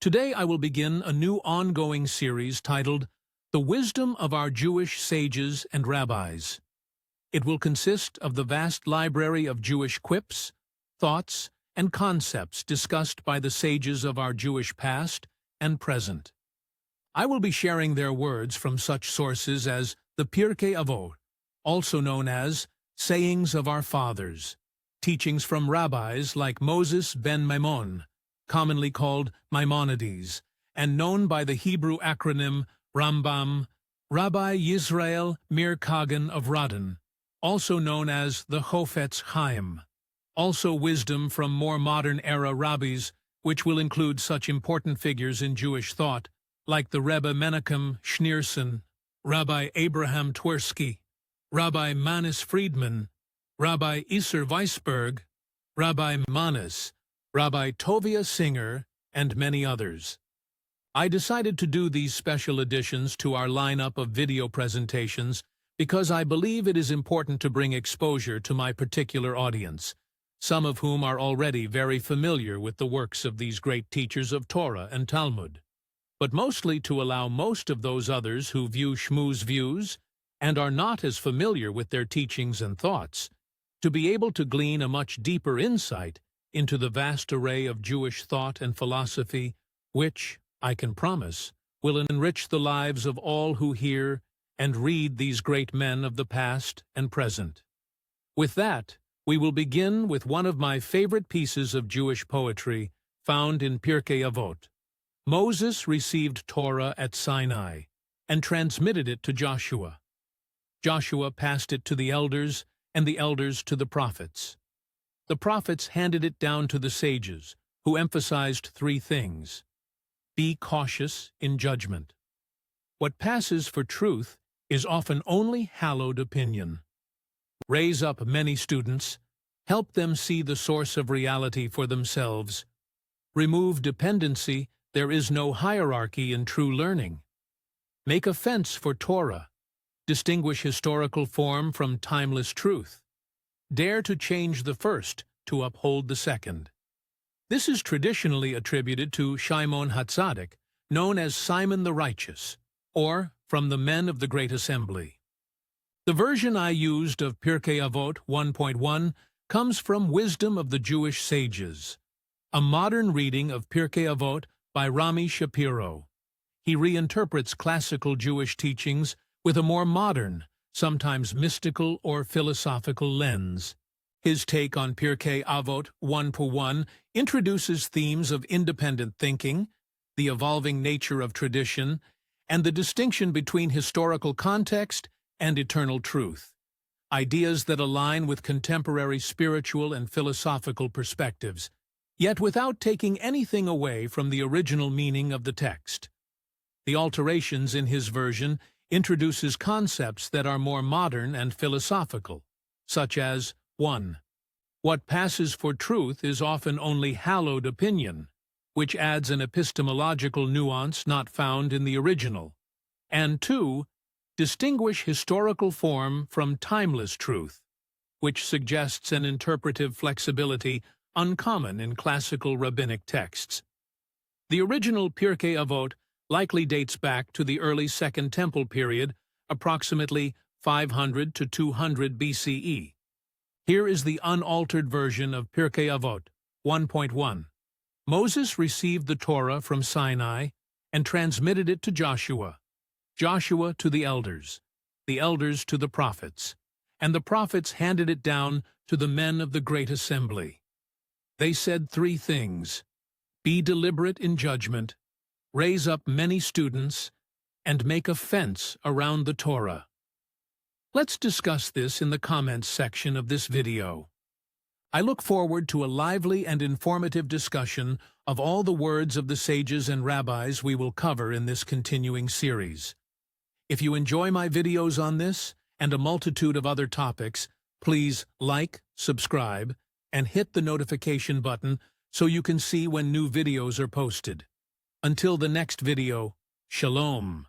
Today I will begin a new ongoing series titled The Wisdom of Our Jewish Sages and Rabbis. It will consist of the vast library of Jewish quips, thoughts, and concepts discussed by the sages of our Jewish past and present. I will be sharing their words from such sources as the Pirkei Avot, also known as Sayings of Our Fathers, teachings from rabbis like Moses ben Maimon, commonly called Maimonides, and known by the Hebrew acronym Rambam, Rabbi Yisrael Mir Kagan of Radin, also known as the Chofetz Chaim. Also wisdom from more modern-era rabbis, which will include such important figures in Jewish thought, like the Rebbe Menachem Schneerson, Rabbi Abraham Twersky, Rabbi Manis Friedman, Rabbi Iser Weisberg, Rabbi Manis, Rabbi Tovia Singer, and many others. I decided to do these special additions to our lineup of video presentations because I believe it is important to bring exposure to my particular audience, some of whom are already very familiar with the works of these great teachers of Torah and Talmud, but mostly to allow most of those others who view Shmu's views and are not as familiar with their teachings and thoughts to be able to glean a much deeper insight into the vast array of Jewish thought and philosophy which, I can promise, will enrich the lives of all who hear and read these great men of the past and present. With that, we will begin with one of my favorite pieces of Jewish poetry found in Pirkei Avot. Moses received Torah at Sinai and transmitted it to Joshua. Joshua passed it to the elders, and the elders to the prophets. The prophets handed it down to the sages, who emphasized three things. Be cautious in judgment. What passes for truth is often only hallowed opinion. Raise up many students, help them see the source of reality for themselves. Remove dependency, there is no hierarchy in true learning. Make a fence for Torah. Distinguish historical form from timeless truth. Dare to change the first to uphold the second. This is traditionally attributed to Shimon HaTzadik, known as Simon the Righteous, or from the men of the Great Assembly. The version I used of Pirkei Avot 1.1 comes from Wisdom of the Jewish Sages, a modern reading of Pirkei Avot by Rami Shapiro. He reinterprets classical Jewish teachings with a more modern, sometimes mystical or philosophical lens. His take on Pirkei Avot 1.1 introduces themes of independent thinking, the evolving nature of tradition, and the distinction between historical context and eternal truth, ideas that align with contemporary spiritual and philosophical perspectives, yet without taking anything away from the original meaning of the text. The alterations in his version introduces concepts that are more modern and philosophical, such as 1. What passes for truth is often only hallowed opinion, which adds an epistemological nuance not found in the original, and 2. Distinguish historical form from timeless truth, which suggests an interpretive flexibility uncommon in classical rabbinic texts. The original Pirkei Avot likely dates back to the early Second Temple period, approximately 500 to 200 BCE. Here is the unaltered version of Pirkei Avot 1.1. Moses received the Torah from Sinai and transmitted it to Joshua, Joshua to the elders to the prophets, and the prophets handed it down to the men of the Great Assembly. They said three things: be deliberate in judgment, raise up many students, and make a fence around the Torah. Let's discuss this in the comments section of this video. I look forward to a lively and informative discussion of all the words of the sages and rabbis we will cover in this continuing series. If you enjoy my videos on this and a multitude of other topics, please like, subscribe, and hit the notification button so you can see when new videos are posted. Until the next video, Shalom.